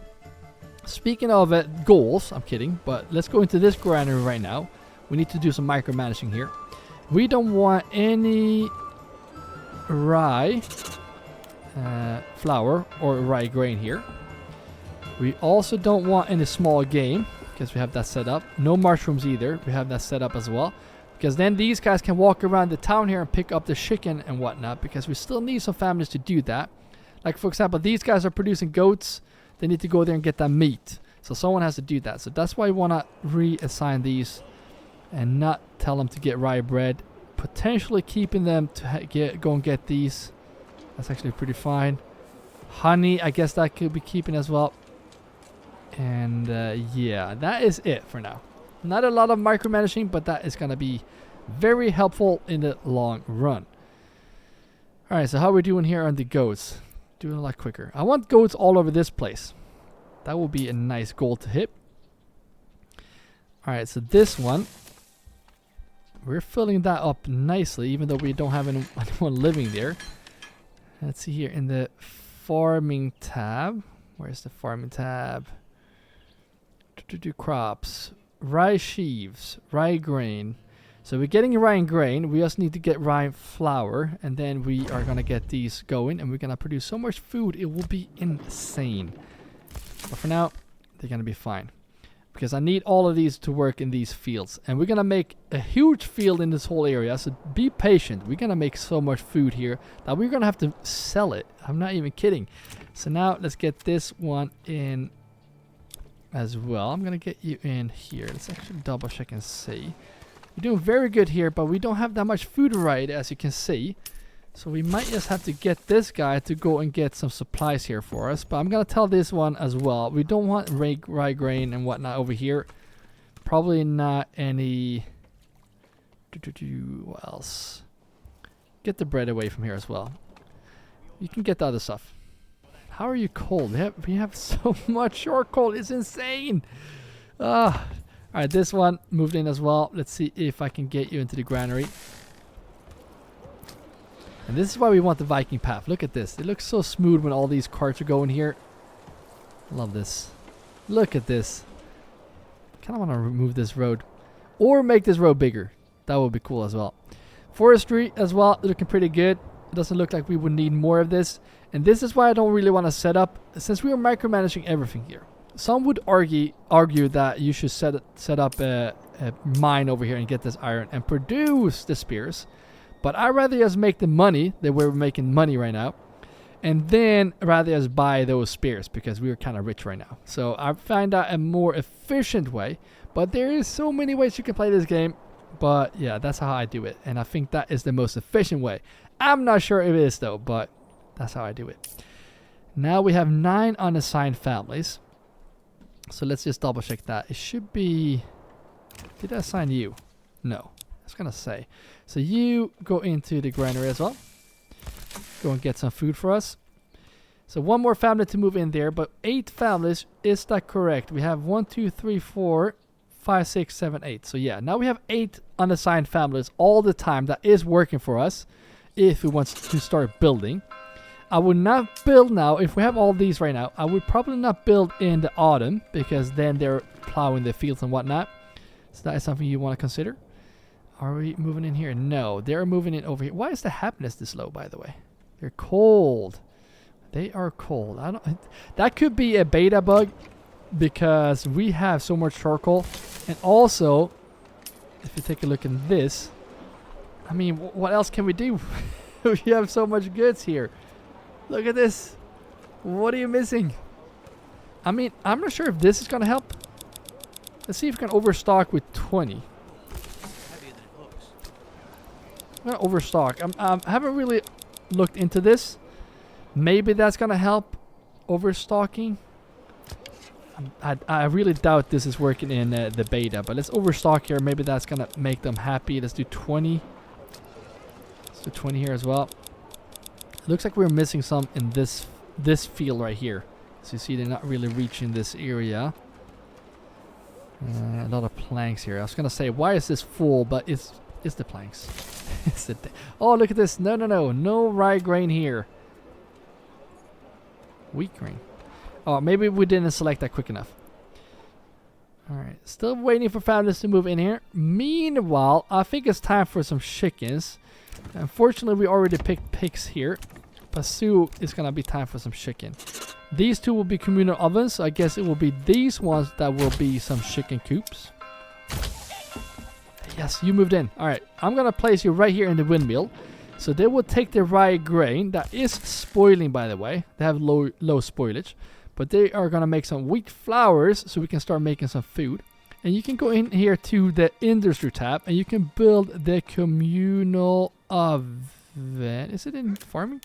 Speaking of goals, I'm kidding, but let's go into this granary right now. We need to do some micromanaging here. We don't want any rye. flour or rye grain here. We also don't want any small game because we have that set up. No mushrooms either. We have that set up as well. Because then these guys can walk around the town here and pick up the chicken and whatnot. Because we still need some families to do that. Like for example, these guys are producing goats. They need to go there and get that meat. So someone has to do that. So that's why we want to reassign these. And not tell them to get rye bread. Potentially keeping them to go and get these. That's actually pretty fine. Honey, I guess that could be keeping as well. And yeah, that is it for now. Not a lot of micromanaging, but that is going to be very helpful in the long run. Alright, so how are we doing here on the goats? Doing a lot quicker. I want goats all over this place. That will be a nice goal to hit. Alright, so this one, we're filling that up nicely, even though we don't have anyone living there. Let's see here in the farming tab. Where's the farming tab? To crops, rye sheaves, rye grain. So we're getting rye grain. We just need to get rye flour, and then we are gonna get these going, and we're gonna produce so much food it will be insane. But for now, they're gonna be fine because I need all of these to work in these fields, and we're gonna make a huge field in this whole area. So be patient. We're gonna make so much food here that we're gonna have to sell it. I'm not even kidding. So now let's get this one in as well. I'm gonna get you in here. Let's actually double check and see. We're doing very good here, but we don't have that much food variety, as you can see. So we might just have to get this guy to go and get some supplies here for us. But I'm gonna tell this one as well. We don't want rye grain and whatnot over here. Probably not any. What else? Get the bread away from here as well. You can get the other stuff. How are you cold? We have so much charcoal. It's insane. Alright, this one moved in as well. Let's see if I can get you into the granary. And this is why we want the Viking path. Look at this. It looks so smooth when all these carts are going here. Love this. Look at this. Kind of want to remove this road. Or make this road bigger. That would be cool as well. Forestry as well. Looking pretty good. It doesn't look like we would need more of this. And this is why I don't really want to set up, since we are micromanaging everything here. Some would argue that you should set up a mine over here and get this iron and produce the spears. But I'd rather just make the money that we're making money right now. And then rather just buy those spears because we're kind of rich right now. So I find that a more efficient way. But there is so many ways you can play this game. But yeah, that's how I do it. And I think that is the most efficient way. I'm not sure if it is though, but that's how I do it. Now we have 9 unassigned families. So let's just double check that. It should be... Did I assign you? No. I was going to say. So you go into the granary as well. Go and get some food for us. So one more family to move in there. But 8 families. Is that correct? We have 1, 2, 3, 4, 5, 6, 7, 8. So yeah. Now we have 8 unassigned families all the time. That is working for us. If we want to start building. I would not build now. If we have all these right now, I would probably not build in the autumn because then they're plowing the fields and whatnot. So that is something you want to consider. Are we moving in here? No, they're moving in over here. Why is the happiness this low, by the way? They're cold. They are cold. That could be a beta bug because we have so much charcoal. And also, if you take a look at this, I mean, what else can we do? We have so much goods here. Look at this. What are you missing? I mean, I'm not sure if this is going to help. Let's see if we can overstock with 20. I'm going to overstock. I haven't really looked into this. Maybe that's going to help overstocking. I really doubt this is working in the beta. But let's overstock here. Maybe that's going to make them happy. Let's do 20. Let's do 20 here as well. Looks like we're missing some in this field right here. So you see they're not really reaching this area. A lot of planks here. I was gonna say, why is this full? But it's the planks. Oh, look at this. No rye grain here. Wheat grain. Oh, maybe we didn't select that quick enough. Alright, still waiting for families to move in here. Meanwhile, I think it's time for some chickens. Unfortunately, we already picked pigs here. but soon it's gonna be time for some chicken. These two will be communal ovens, so I guess it will be these ones that will be some chicken coops. Yes, you moved in. Alright, I'm gonna place you right here in the windmill. So they will take the rye grain that is spoiling, by the way. They have low spoilage. But they are gonna make some wheat flours so we can start making some food. And you can go in here to the industry tab and you can build the communal oven. Is it in farming?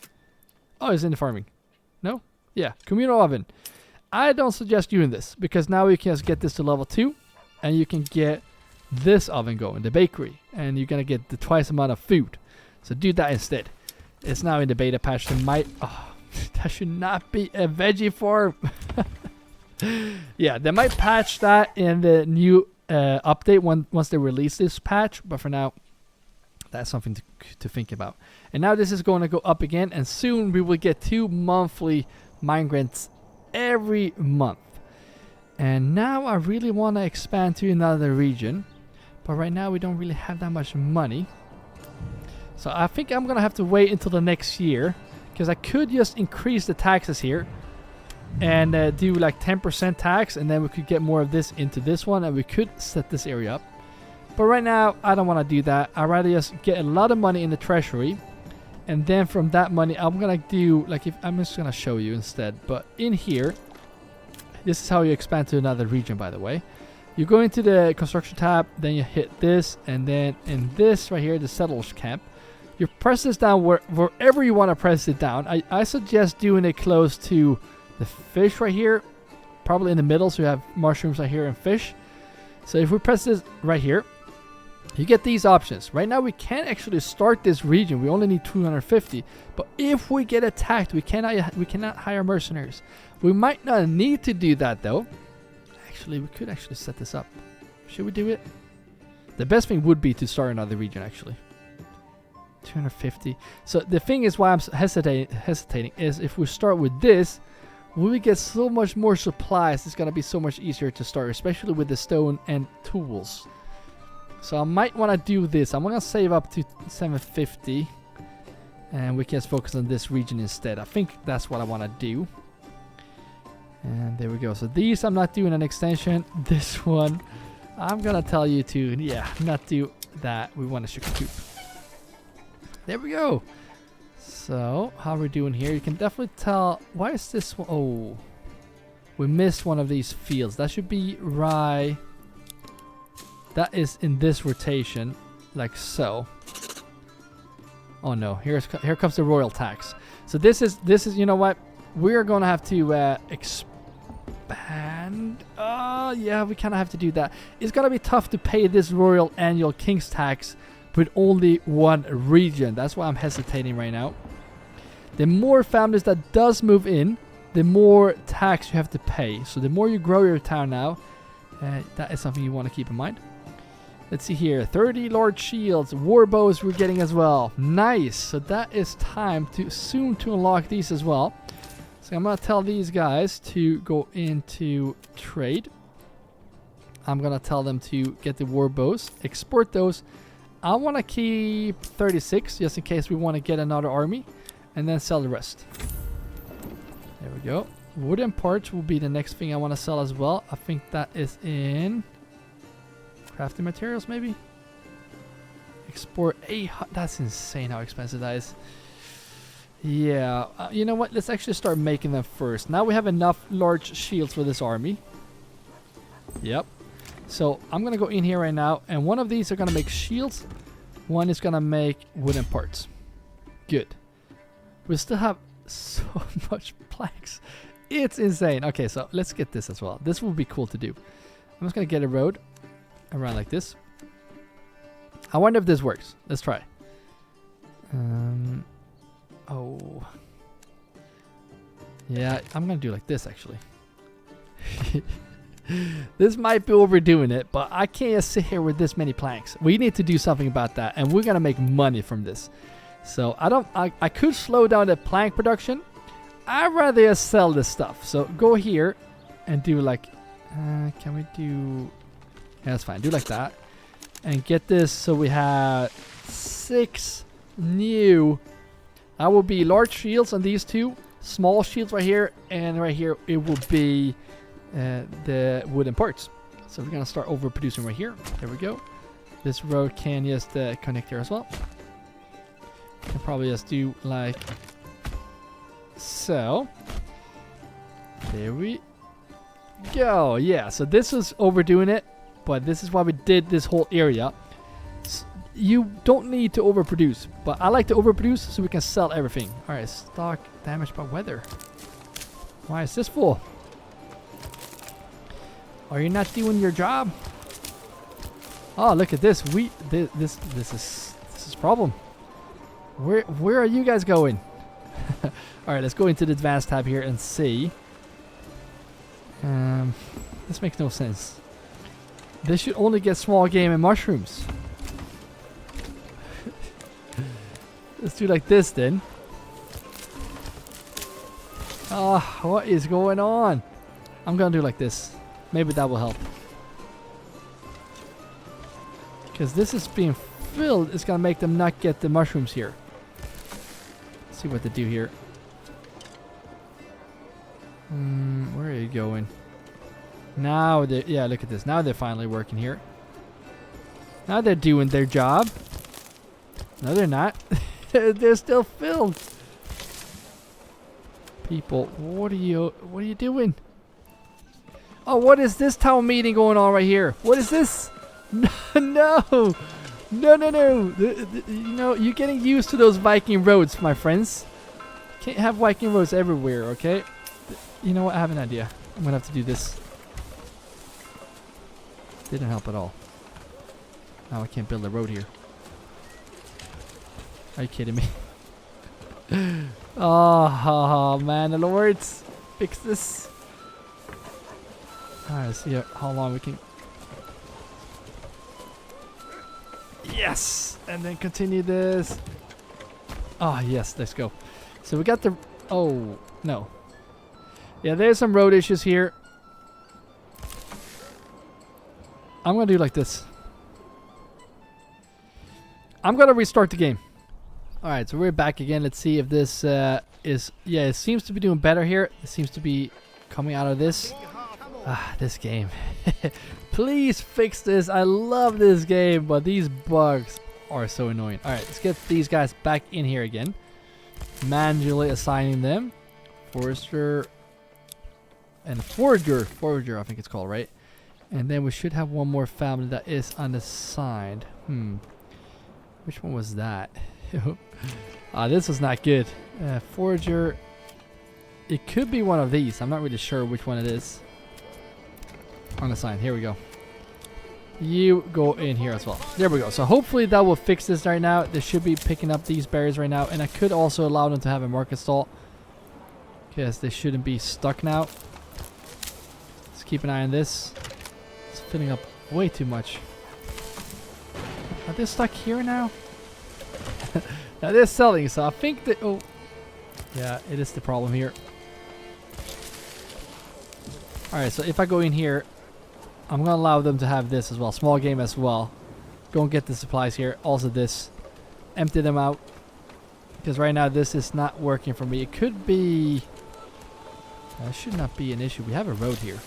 Oh, it's in the farming. No? Yeah, communal oven. I don't suggest doing this because now you can just get this to level 2 and you can get this oven going, the bakery, and you're gonna get the twice amount of food. So do that instead. It's now in the beta patch. They might, that should not be a veggie farm. Yeah, they might patch that in the new update once they release this patch, but for now that's something to think about. And now this is going to go up again, and soon we will get 2 monthly migrants every month. And now I really want to expand to another region, but right now we don't really have that much money. So I think I'm gonna have to wait until the next year, because I could just increase the taxes here and do like 10% tax, and then we could get more of this into this one, and we could set this area up. But right now I don't want to do that. I'd rather just get a lot of money in the treasury, and then from that money I'm gonna do like, if I'm just gonna show you instead, but in here, this is how you expand to another region, by the way. You go into the construction tab, then you hit this, and then in this right here, the settlers camp, you press this down wherever you want to press it down. I suggest doing it close to the fish right here, probably in the middle, so you have mushrooms right here and fish. So if we press this right here, you get these options. Right now we can't actually start this region. We only need 250. But if we get attacked, we cannot hire mercenaries. We might not need to do that though. Actually, we could actually set this up. Should we do it? The best thing would be to start another region actually. 250. So the thing is why I'm hesitating is if we start with this, we will get so much more supplies. It's gonna be so much easier to start, especially with the stone and tools. So I might want to do this. I'm gonna save up to 750, and we can just focus on this region instead. I think that's what I want to do. And there we go. So these I'm not doing an extension. This one I'm gonna tell you to, yeah, not do that. We want a sugar coop. There we go. So how we're doing here, you can definitely tell. Why is this one? Oh, we missed one of these fields. That should be rye. That is in this rotation, like so. Oh no, here comes the royal tax. So this is you know what? We're gonna have to expand. Oh yeah, we kind of have to do that. It's gonna be tough to pay this royal annual king's tax with only one region. That's why I'm hesitating right now. The more families that does move in, the more tax you have to pay. So the more you grow your town now, that is something you want to keep in mind. Let's see here, 30 large shields, war bows we're getting as well. Nice. So that is time to soon to unlock these as well. So I'm gonna tell these guys to go into trade. I'm gonna tell them to get the war bows, export those. I want to keep 36 just in case we want to get another army, and then sell the rest. There we go. Wooden parts will be the next thing I want to sell as well. I think that is in crafting materials, maybe. Export that's insane how expensive that is. Yeah, you know what? Let's actually start making them first. Now we have enough large shields for this army. Yep. So I'm gonna go in here right now, and one of these are gonna make shields. One is gonna make wooden parts. Good. We still have so much planks. It's insane. Okay, so let's get this as well. This will be cool to do. I'm just gonna get a road around like this. I wonder if this works. Let's try. Oh. Yeah, I'm gonna do like this actually. This might be overdoing it, but I can't just sit here with this many planks. We need to do something about that, and we're gonna make money from this. So I could slow down the plank production. I'd rather just sell this stuff. So go here and do like, can we do? Yeah, that's fine. Do like that, and get this. So we have 6 new That will be large shields on these two, small shields right here, and right here it will be the wooden parts. So we're gonna start overproducing right here. There we go. This road can just connect here as well. Can probably just do like so. There we go. Yeah, so this is overdoing it, but this is why we did this whole area. You don't need to overproduce, but I like to overproduce so we can sell everything. Alright, stock damaged by weather. Why is this full? Are you not doing your job? Oh, look at this. This is problem. Where are you guys going? Alright, let's go into the advanced tab here and see. This makes no sense. This should only get small game and mushrooms. Let's do like this then. Ah, what is going on? I'm gonna do like this. Maybe that will help. Because this is being filled, it's gonna make them not get the mushrooms here. Let's see what they do here. Where are you going? Now they, yeah, look at this. Now they're finally working here. Now they're doing their job. No, they're not. They're still filled. People, what are you doing? Oh, what is this town meeting going on right here? What is this? No. You know, you're getting used to those Viking roads, my friends. Can't have Viking roads everywhere, okay? You know what? I have an idea. I'm gonna have to do this. Didn't help at all. Now I can't build a road here. Are you kidding me? Oh, Manor Lords. Fix this. Alright, let's see how long we can. Yes! And then continue this. Oh, yes, let's go. So we got the. Oh, no. Yeah, there's some road issues here. I'm going to do like this. I'm going to restart the game. Alright, so we're back again. Let's see if this is... Yeah, it seems to be doing better here. It seems to be coming out of this. Ah, this game. Please fix this. I love this game, but these bugs are so annoying. Alright, let's get these guys back in here again. Manually assigning them. Forester and Forager. Forager, I think it's called, right? And then we should have one more family that is unassigned. Which one was that? This was not good. Forager. It could be one of these. I'm not really sure which one it is. Unassigned. Here we go. You go in here as well. There we go. So hopefully that will fix this right now. They should be picking up these berries right now. And I could also allow them to have a market stall. Because they shouldn't be stuck now. Let's keep an eye on this. It's filling up way too much. Are they stuck here now? Now they're selling, so I think that... Oh, yeah, it is the problem here. Alright, so if I go in here, I'm going to allow them to have this as well. Small game as well. Go and get the supplies here. Also this. Empty them out. Because right now this is not working for me. It could be... That should not be an issue. We have a road here.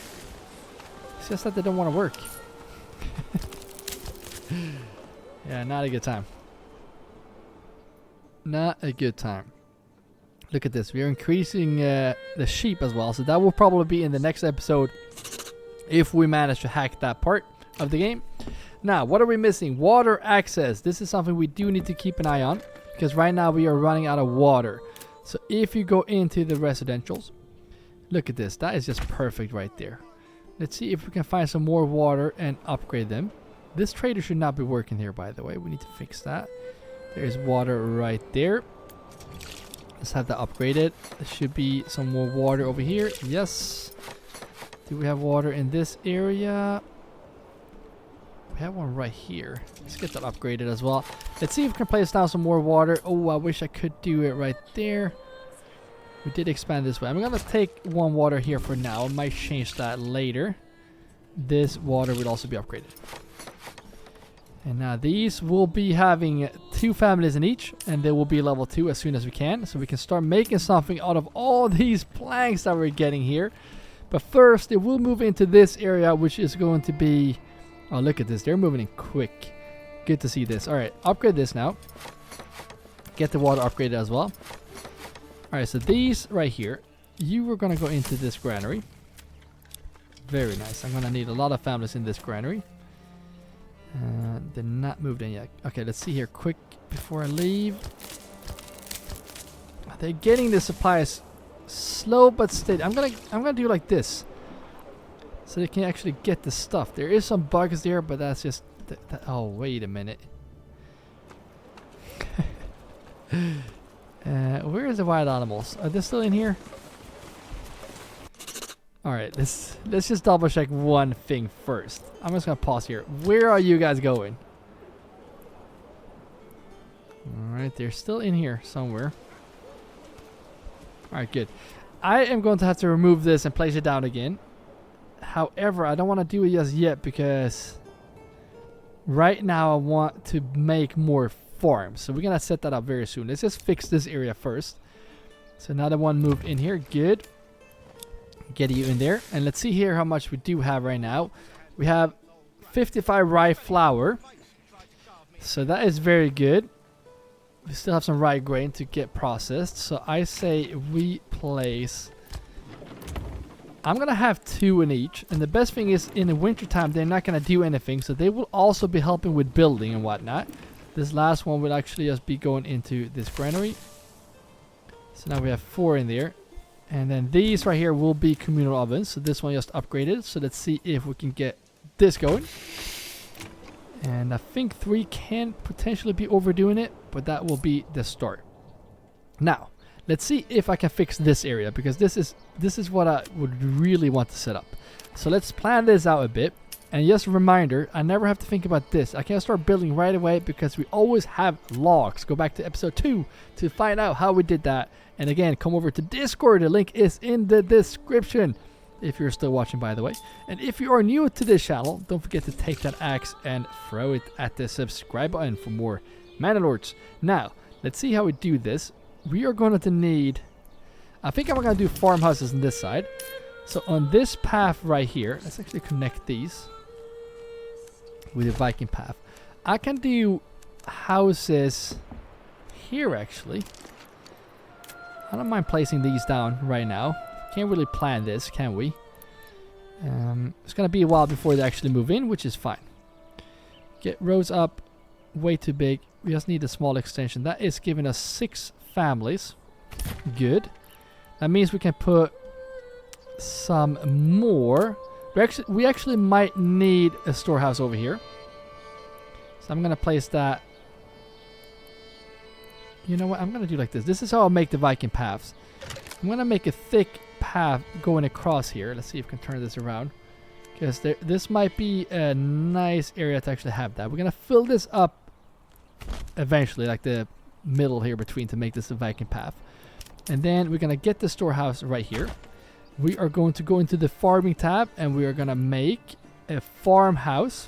It's just that they don't want to work. Yeah, not a good time. Not a good time. Look at this. We are increasing the sheep as well. So that will probably be in the next episode if we manage to hack that part of the game. Now, what are we missing? Water access. This is something we do need to keep an eye on. Because right now we are running out of water. So if you go into the residentials. Look at this. That is just perfect right there. Let's see if we can find some more water and upgrade them. This trader should not be working here, by the way. We need to fix that. There's water right there. Let's have that upgraded. There should be some more water over here. Yes. Do we have water in this area? We have one right here. Let's get that upgraded as well. Let's see if we can place down some more water. Oh, I wish I could do it right there. We did expand this way. I'm going to take one water here for now. I might change that later. This water will also be upgraded. And now these will be having 2 families in each, and they will be level 2 as soon as we can, so we can start making something out of all these planks that we're getting here. But first, they will move into this area, which is going to be... Oh, look at this. They're moving in quick. Good to see this. All right, upgrade this now. Get the water upgraded as well. All right, so these right here, you were going to go into this granary. Very nice. I'm going to need a lot of families in this granary. They're not moved in yet. Okay, let's see here quick before I leave. They're getting the supplies slow but steady. I'm gonna do like this, so they can actually get the stuff. There is some bugs there, but that's just oh, wait a minute. Where is the wild animals? Are they still in here? Alright, let's just double check one thing first. I'm just gonna pause here. Where are you guys going? Alright, they're still in here somewhere. Alright, good. I am going to have to remove this and place it down again. However, I don't want to do it just yet because right now I want to make more farms. So we're going to set that up very soon. Let's just fix this area first. So another one moved in here. Good. Get you in there. And let's see here how much we do have right now. We have 55 rye flour. So that is very good. We still have some rye grain to get processed. So I say we place... I'm going to have 2 in each. And the best thing is in the winter time they're not going to do anything. So they will also be helping with building and whatnot. This last one will actually just be going into this granary. So now we have 4 in there. And then these right here will be communal ovens. So this one just upgraded. So let's see if we can get this going. And I think 3 can potentially be overdoing it, but that will be the start. Now, let's see if I can fix this area, because this is what I would really want to set up. So let's plan this out a bit. And just a reminder, I never have to think about this. I can start building right away because we always have logs. Go back to episode 2 to find out how we did that. And again, come over to Discord. The link is in the description. If you're still watching, by the way. And if you are new to this channel, don't forget to take that axe and throw it at the subscribe button for more Manor Lords. Now, let's see how we do this. We are going to need... I think I'm going to do farmhouses on this side. So on this path right here, let's actually connect these with the Viking path. I can do houses here, actually. I don't mind placing these down right now. Can't really plan this, can we? It's gonna be a while before they actually move in, which is fine. Get rows up, way too big. We just need a small extension. That is giving us 6 families. Good. That means we can put some more. We actually might need a storehouse over here. So I'm gonna place that. You know what? I'm gonna do like this. This is how I'll make the Viking paths. I'm gonna make a thick path going across here. Let's see if we can turn this around, because this might be a nice area to actually have that. We're gonna fill this up eventually, like the middle here between, to make this a Viking path. And then we're gonna get the storehouse right here. We are going to go into the farming tab and we are gonna make a farmhouse.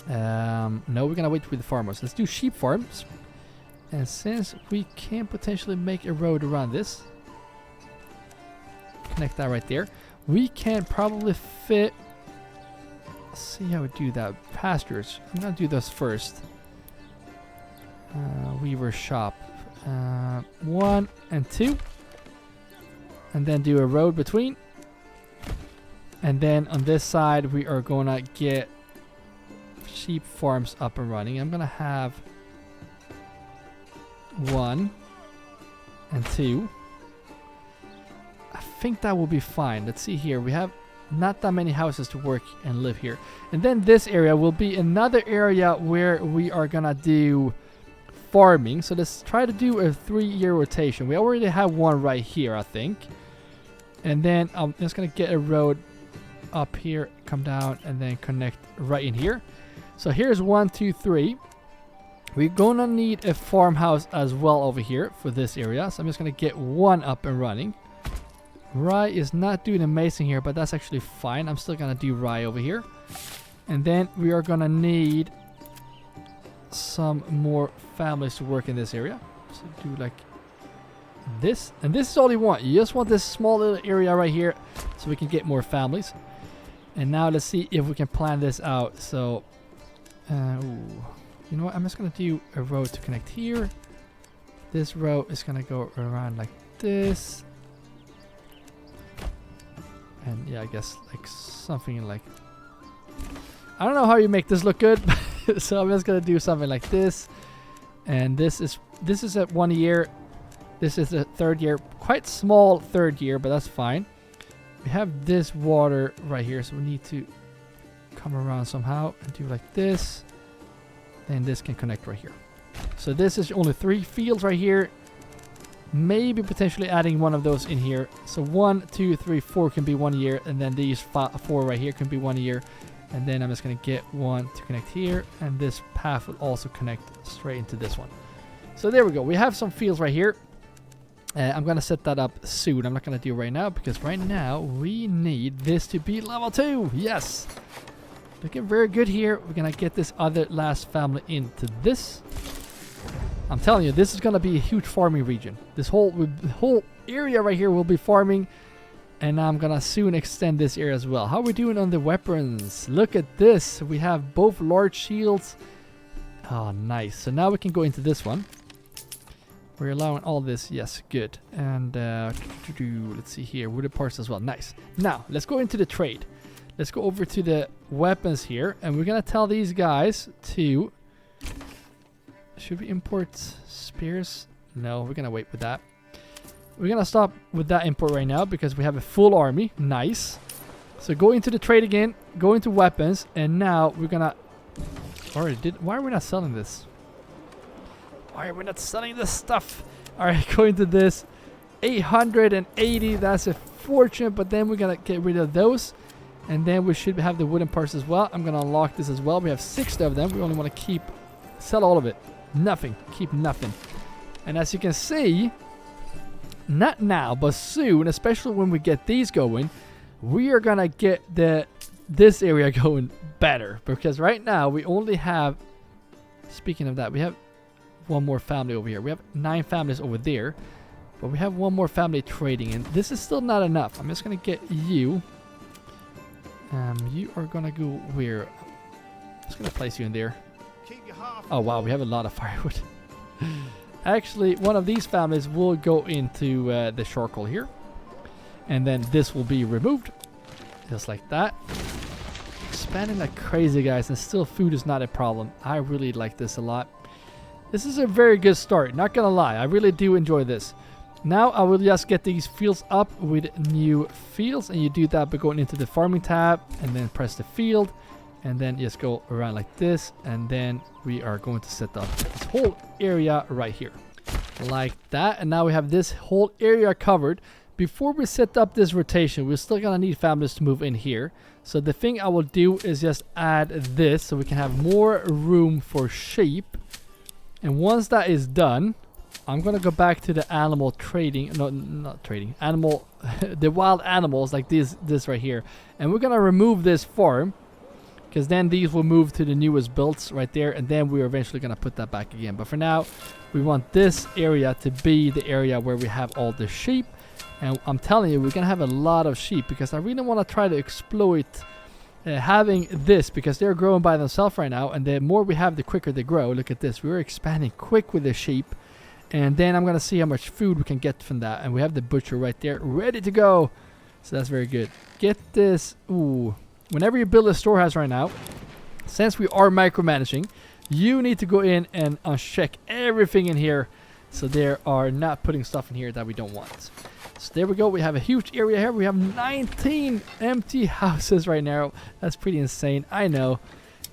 No, we're gonna wait with the farmers. Let's do sheep farms. And since we can potentially make a road around this, connect that right there. We can probably fit... Let's see how we do that. Pastures. I'm gonna do those first. Weaver shop. 1 and 2. And then do a road between. And then on this side we are gonna get sheep farms up and running. I'm gonna have 1 and 2. I think that will be fine. Let's see here. We have not that many houses to work and live here. And then this area will be another area where we are gonna do farming. So let's try to do a 3-year rotation. We already have one right here, I think. And then I'm just gonna get a road up here, come down, and then connect right in here. So here's 1, 2, 3. We're gonna need a farmhouse as well over here for this area. So I'm just gonna get 1 up and running. Rye is not doing amazing here, but that's actually fine. I'm still gonna do rye over here. And then we are gonna need some more families to work in this area. So do like this, and this is all you want. You just want this small little area right here so we can get more families. And now let's see if we can plan this out. So ooh, you know what, I'm just gonna do a road to connect here. This road is gonna go around like this, and yeah, I guess like something like, I don't know how you make this look good. So I'm just gonna do something like this, and this is at 1 year. This is the 3rd year, quite small 3rd year, but that's fine. We have this water right here, so we need to come around somehow and do like this. Then this can connect right here. So this is only 3 fields right here. Maybe potentially adding one of those in here. So 1, 2, 3, 4 can be 1 year, and then these 4 right here can be 1 year. And then I'm just going to get one to connect here, and this path will also connect straight into this one. So there we go. We have some fields right here. I'm going to set that up soon. I'm not going to do it right now because right now we need this to be level 2. Yes. Looking very good here. We're going to get this other last family into this. I'm telling you, this is going to be a huge farming region. This whole area right here will be farming. And I'm going to soon extend this area as well. How are we doing on the weapons? Look at this. We have both large shields. Oh, nice. So now we can go into this one. We're allowing all this. Yes, good. And let's see here. Wooden parts as well. Nice. Now, let's go into the trade. Let's go over to the weapons here. And we're going to tell these guys to... Should we import spears? No, we're going to wait with that. We're going to stop with that import right now because we have a full army. Nice. So go into the trade again. Go into weapons. And now we're going to... Why are we not selling this? Why are we not selling this stuff? Alright, go into this. 880. That's a fortune. But then we're going to get rid of those. And then we should have the wooden parts as well. I'm going to unlock this as well. We have 6 of them. We only want to keep... Sell all of it. Nothing. Keep nothing. And as you can see... Not now, but soon, especially when we get these going, we are going to get this area going better. Because right now, we only have... Speaking of that, we have one more family over here. We have 9 families over there. But we have one more family trading. And this is still not enough. I'm just going to get you. You are going to go where? I'm just going to place you in there. Oh, wow. We have a lot of firewood. Actually, one of these families will go into the charcoal here. And then this will be removed. Just like that. Expanding like crazy, guys. And still food is not a problem. I really like this a lot. This is a very good start. Not gonna lie. I really do enjoy this. Now I will just get these fields up with new fields. And you do that by going into the farming tab. And then press the field. And then just go around like this. And then we are going to set up this whole area right here. Like that. And now we have this whole area covered. Before we set up this rotation, we're still going to need families to move in here. So the thing I will do is just add this so we can have more room for sheep. And once that is done, I'm going to go back to the animal trading. No, not trading. Animal, the wild animals like this right here. And we're going to remove this farm. Because then these will move to the newest builds right there. And then we're eventually going to put that back again. But for now, we want this area to be the area where we have all the sheep. And I'm telling you, we're going to have a lot of sheep. Because I really want to try to exploit having this. Because they're growing by themselves right now. And the more we have, the quicker they grow. Look at this. We're expanding quick with the sheep. And then I'm going to see how much food we can get from that. And we have the butcher right there ready to go. So that's very good. Get this. Ooh. Whenever you build a storehouse right now, since we are micromanaging, you need to go in and uncheck everything in here so they are not putting stuff in here that we don't want. So there we go. We have a huge area here. We have 19 empty houses right now. That's pretty insane. I know.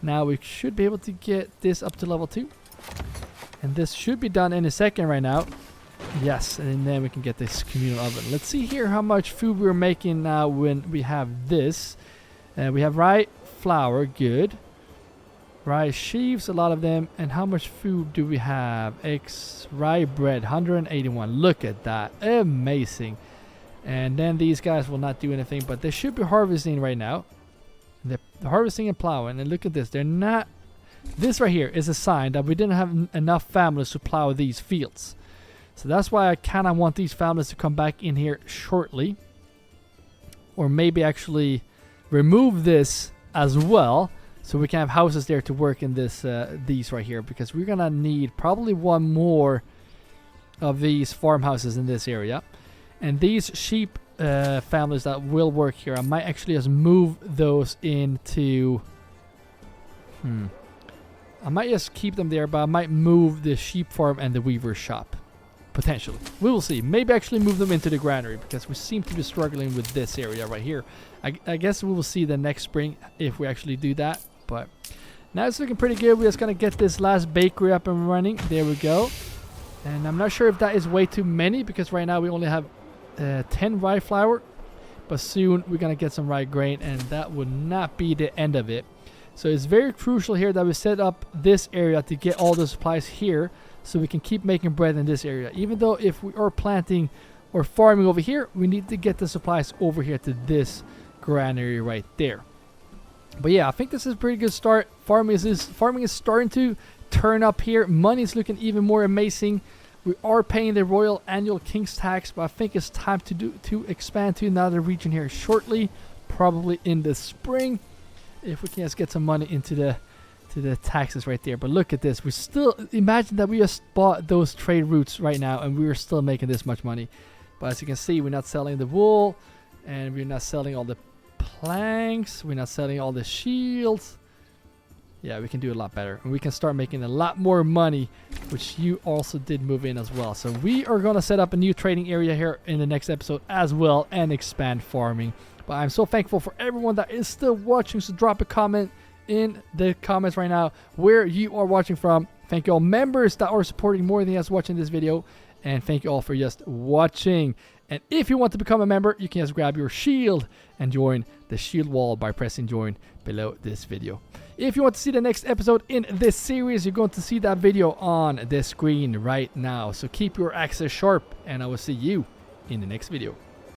Now we should be able to get this up to level 2. And this should be done in a second right now. Yes, and then we can get this communal oven. Let's see here how much food we're making now when we have this. We have rye flour, good. Rye sheaves, a lot of them. And how much food do we have? Eggs, rye bread, 181. Look at that. Amazing. And then these guys will not do anything, but they should be harvesting right now. They're harvesting and plowing. And look at this. They're not this right here is a sign that we didn't have enough families to plow these fields. So that's why I kind of want these families to come back in here shortly. Or maybe actually remove this as well, so we can have houses there to work in this these right here, because we're gonna need probably one more of these farmhouses in this area. And these sheep families that will work here, I might actually just move those into I might just keep them there, but I might move the sheep farm and the weaver shop. Potentially. We will see. Maybe actually move them into the granary, because we seem to be struggling with this area right here. I guess we will see the next spring if we actually do that. But now it's looking pretty good. We're just going to get this last bakery up and running. There we go. And I'm not sure if that is way too many, because right now we only have 10 rye flour. But soon we're going to get some rye grain, and that would not be the end of it. So it's very crucial here that we set up this area to get all the supplies here, so we can keep making bread in this area. Even though if we are planting or farming over here, we need to get the supplies over here to this granary right there. But yeah, I think this is a pretty good start. Farming is starting to turn up here. Money is looking even more amazing. We are paying the royal annual king's tax, but I think it's time to expand to another region here shortly, probably in the spring, if we can just get some money into the taxes right there. But look at this. We still, imagine that we just bought those trade routes right now and we are still making this much money. But as you can see, we're not selling the wool, and we're not selling all the planks, we're not selling all the shields. Yeah, we can do a lot better, and we can start making a lot more money, which you also did move in as well. So we are going to set up a new trading area here in the next episode as well, and expand farming. But I'm so thankful for everyone that is still watching, so drop a comment in the comments right now where you are watching from. Thank you all members that are supporting more than just watching this video, and thank you all for just watching. And if you want to become a member, you can just grab your shield and join the shield wall by pressing join below this video. If you want to see the next episode in this series, you're going to see that video on the screen right now. So keep your axes sharp, and I will see you in the next video.